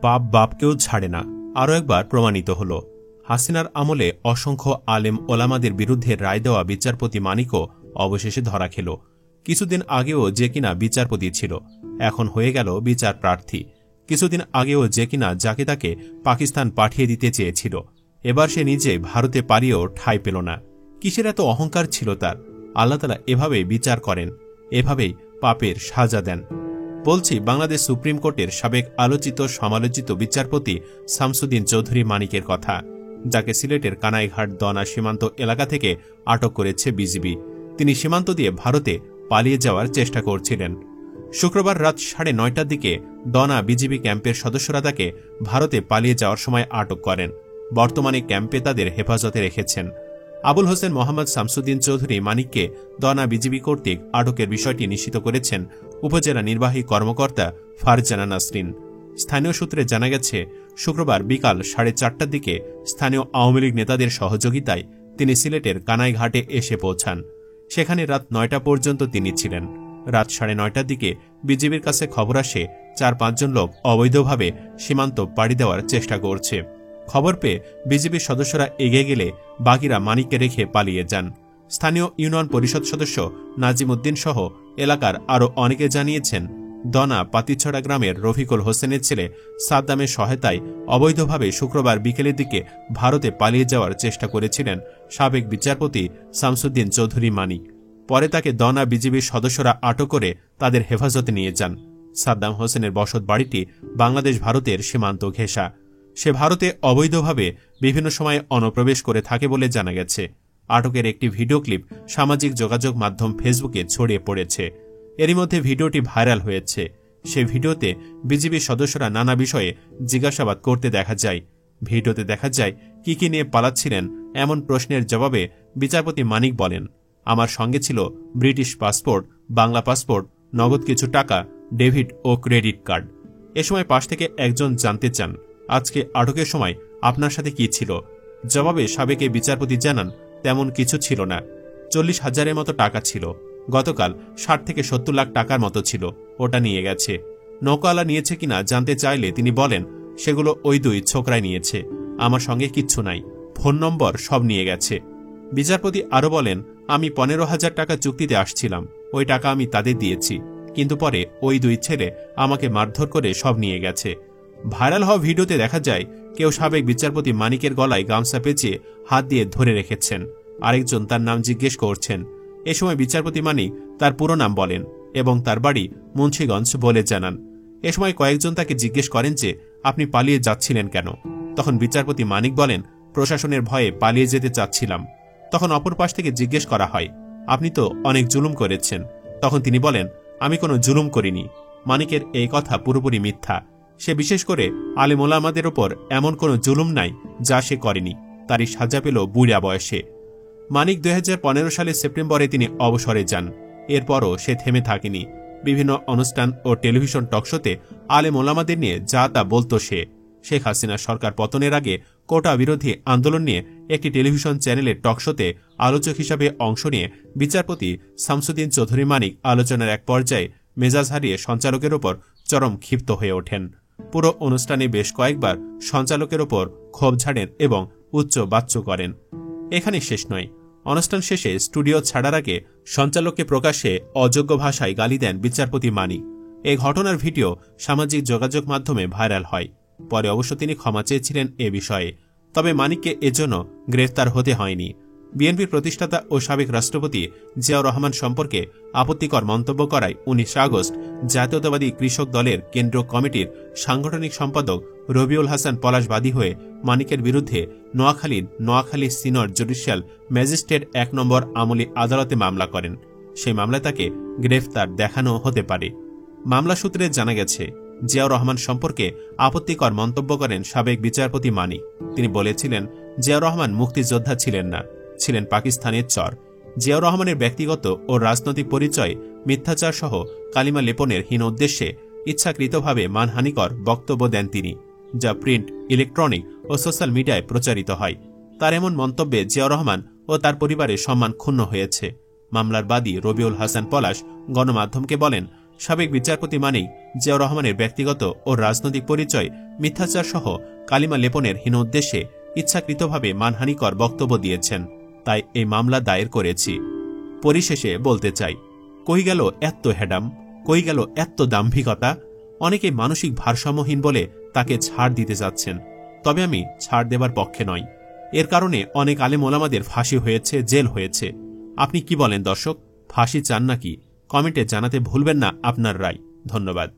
পাপ বাপকেও ছাড়ে না আরও একবার প্রমাণিত হল। হাসিনার আমলে অসংখ্য আলেম ওলামাদের বিরুদ্ধে রায় দেওয়া বিচারপতি মানিকও অবশেষে ধরা খেল। কিছুদিন আগেও যে কিনা বিচারপতি ছিল, এখন হয়ে গেল বিচার প্রার্থী। কিছুদিন আগেও যে কিনা যাকে তাকে পাকিস্তান পাঠিয়ে দিতে চেয়েছিল, এবার সে নিজে ভারতে পালিয়েও ঠাঁই পেল না। কিসের এত অহংকার ছিল তার? আল্লাহ তাআলা এভাবেই বিচার করেন, এভাবেই পাপের সাজা দেন। বলছি বাংলাদেশ সুপ্রিম কোর্টের সাবেক আলোচিত সমালোচিত বিচারপতি শামসুদ্দিন চৌধুরী মানিকের কথা, যাকে সিলেটের কানাইঘাট দনা সীমান্ত এলাকা থেকে আটক করেছে বিজিবি। তিনি সীমান্ত দিয়ে ভারতে পালিয়ে যাওয়ার চেষ্টা করছিলেন। শুক্রবার রাত 9:30টার দিকে দনা বিজিবি ক্যাম্পের সদস্যরা তাকে ভারতে পালিয়ে যাওয়ার সময় আটক করেন। বর্তমানে ক্যাম্পে তাদের হেফাজতে রেখেছেন। আবুল হোসেন মোহাম্মদ শামসুদ্দিন চৌধুরী মানিককে দনা বিজিবি কর্তৃক আটকের বিষয়টি নিশ্চিত করেছেন উপজেলা নির্বাহী কর্মকর্তা ফারজানা নাসরিন। স্থানীয় সূত্রে জানা গেছে, শুক্রবার বিকাল 4:30টার দিকে স্থানীয় আওয়ামী লীগ নেতাদের সহযোগিতায় তিনি সিলেটের কানাইঘাটে এসে পৌঁছান। সেখানে রাত 9টা পর্যন্ত তিনি ছিলেন। রাত 9:30টার দিকে বিজিবির কাছে খবর আসে 4-5 জন লোক অবৈধভাবে সীমান্ত পাড়ি দেওয়ার চেষ্টা করছে। খবর পেয়ে বিজিবির সদস্যরা এগিয়ে গেলে বাকিরা মানিককে রেখে পালিয়ে যান। স্থানীয় ইউনিয়ন পরিষদ সদস্য নাজিম উদ্দিন সহ এলাকার আরও অনেকে জানিয়েছেন, দনা পাতিছড়া গ্রামের রফিকুল হোসেনের ছেলে সাদ্দামের সহায়তায় অবৈধভাবে শুক্রবার বিকেলের দিকে ভারতে পালিয়ে যাওয়ার চেষ্টা করেছিলেন সাবেক বিচারপতি শামসুদ্দিন চৌধুরী মানিক। পরে তাকে দনা বিজিবির সদস্যরা আটক করে তাদের হেফাজতে নিয়ে যান। সাদ্দাম হোসেনের বসত বাড়িটি বাংলাদেশ ভারতের সীমান্ত ঘেঁষা। সে ভারতে অবৈধভাবে বিভিন্ন সময়ে অনুপ্রবেশ করে থাকে বলে জানা গেছে। আটকের একটি ভিডিও ক্লিপ সামাজিক যোগাযোগ মাধ্যম ফেসবুকে ছড়িয়ে পড়েছে। এরই মধ্যে ভিডিওটি ভাইরাল হয়েছে। সেই ভিডিওতে বিজিবির সদস্যরা নানা বিষয়ে জিজ্ঞাসাবাদ করতে দেখা যায়। ভিডিওতে দেখা যায় কি নিয়ে পালাচ্ছিলেন এমন প্রশ্নের জবাবে বিচারপতি মানিক বলেন, আমার সঙ্গে ছিল ব্রিটিশ পাসপোর্ট, বাংলা পাসপোর্ট, নগদ কিছু টাকা, ডেবিট ও ক্রেডিট কার্ড। এ সময় পাশ থেকে একজন জানতে চান, আজকে আটকের সময় আপনার সাথে কি ছিল? জবাবে সাবেক বিচারপতি জানান, তেমন কিছু ছিল না। 40,000-এর মতো টাকা ছিল। গতকাল 60 থেকে 70 লাখ টাকার মতো ছিল, ওটা নিয়ে গেছে। নৌকাওয়ালা নিয়েছে কিনা জানতে চাইলে তিনি বলেন, সেগুলো ওই 2 ছোকরাই নিয়েছে, আমার সঙ্গে কিচ্ছু নাই, ফোন নম্বর সব নিয়ে গেছে। বিচারপতি আরও বলেন, আমি 15,000 টাকা চুক্তিতে আসছিলাম, ওই টাকা আমি তাদের দিয়েছি, কিন্তু পরে ওই 2 ছেলে আমাকে মারধর করে সব নিয়ে গেছে। ভাইরাল হওয়া ভিডিওতে দেখা যায় কেউ সাবেক বিচারপতি মানিকের গলায় গামছা পেঁচিয়ে হাত দিয়ে ধরে রেখেছেন, আরেকজন তার নাম জিজ্ঞেস করছেন। এ সময় বিচারপতি মানিক তার পুরো নাম বলেন এবং তার বাড়ি মুন্সিগঞ্জ বলে জানান। এ সময় কয়েকজন তাকে জিজ্ঞেস করেন যে আপনি পালিয়ে যাচ্ছিলেন কেন? তখন বিচারপতি মানিক বলেন, প্রশাসনের ভয়ে পালিয়ে যেতে চাচ্ছিলাম। তখন অপর পাশ থেকে জিজ্ঞেস করা হয়, আপনি তো অনেক জুলুম করেছেন। তখন তিনি বলেন, আমি কোনো জুলুম করিনি। মানিকের এই কথা পুরোপুরি মিথ্যা। সে বিশেষ করে আলেম ওলামাদের ওপর এমন কোনো জুলুম নাই যা সে করেনি। তারই সাজা পেল বুড়া বয়সে। মানিক 2015 সালের সেপ্টেম্বরে তিনি অবসরে যান। এরপরও সে থেমে থাকেনি। বিভিন্ন অনুষ্ঠান ও টেলিভিশন টকশোতে আলেম ওলামাদের নিয়ে যা তা বলতো সে। শেখ হাসিনা সরকার পতনের আগে কোটা বিরোধী আন্দোলন নিয়ে একটি টেলিভিশন চ্যানেলের টকশোতে আলোচক হিসাবে অংশ নিয়ে বিচারপতি শামসুদ্দিন চৌধুরী মানিক আলোচনার এক পর্যায়ে মেজাজ হারিয়ে সঞ্চালকের ওপর চরম ক্ষিপ্ত হয়ে ওঠেন। পুরো অনুষ্ঠানে বেশ কয়েকবার সঞ্চালকের ওপর ক্ষোভ ঝাড়েন এবং উচ্চ বাচ্য করেন। এখানে শেষ নয়, অনুষ্ঠান শেষে স্টুডিও ছাড়ার আগে সঞ্চালককে প্রকাশ্যে অযোগ্য ভাষায় গালি দেন বিচারপতি মানিক। এই ঘটনার ভিডিও সামাজিক যোগাযোগ মাধ্যমে ভাইরাল হয়। পরে অবশ্য তিনি ক্ষমা চেয়েছিলেন এ বিষয়ে। তবে মানিককে এজন্য গ্রেফতার হতে হয়নি। বিএনপির প্রতিষ্ঠাতা ও সাবেক রাষ্ট্রপতি জিয়াউর রহমান সম্পর্কে আপত্তিকর মন্তব্য করায় 19 আগস্ট জাতীয়তাবাদী কৃষক দলের কেন্দ্রীয় কমিটির সাংগঠনিক সম্পাদক রবিউল হাসান পলাশ বাদী হয়ে মানিকের বিরুদ্ধে নোয়াখালী সিনিয়র জুডিশিয়াল ম্যাজিস্ট্রেট 1 নম্বর আমলি আদালতে মামলা করেন। সেই মামলায় তাকে গ্রেফতার দেখানো হতে পারে। মামলা সূত্রে জানা গেছে, জিয়াউর রহমান সম্পর্কে আপত্তিকর মন্তব্য করেন সাবেক বিচারপতি মানিক। তিনি বলেছিলেন, জিয়াউর রহমান মুক্তিযোদ্ধা ছিলেন না, ছিলেন পাকিস্তানের চর। জিয়াউর রহমানের ব্যক্তিগত ও রাজনৈতিক পরিচয় মিথ্যাচার সহ কালিমা লেপনের হীন উদ্দেশ্যে ইচ্ছাকৃতভাবে মানহানিকর বক্তব্য দেন তিনি, যা প্রিন্ট, ইলেকট্রনিক ও সোশ্যাল মিডিয়ায় প্রচারিত হয়। তার এমন মন্তব্যে জিয়াউর রহমান ও তার পরিবারের সম্মান ক্ষুণ্ণ হয়েছে। মামলার বাদী রবিউল হাসান পলাশ গণমাধ্যমকে বলেন, সাবেক বিচারপতি মানেই জিয়াউর রহমানের ব্যক্তিগত ও রাজনৈতিক পরিচয় মিথ্যাচার সহ কালিমা লেপনের হীন উদ্দেশ্যে ইচ্ছাকৃতভাবে মানহানিকর বক্তব্য দিয়েছেন, তাই এই মামলা দায়ের করেছি। পরিশেষে বলতে চাই, কই গেল এত হ্যাডাম, কই গেল এত দাম্ভিকতা? অনেকে মানসিক ভারসাম্যহীন বলে তাকে ছাড় দিতে যাচ্ছেন, তবে আমি ছাড় দেবার পক্ষে নই। এর কারণে অনেক আলেম ওলামাদের ফাঁসি হয়েছে, জেল হয়েছে। আপনি কি বলেন দর্শক, ফাঁসি চান নাকি? কমেন্টে জানাতে ভুলবেন না আপনার রায়। ধন্যবাদ।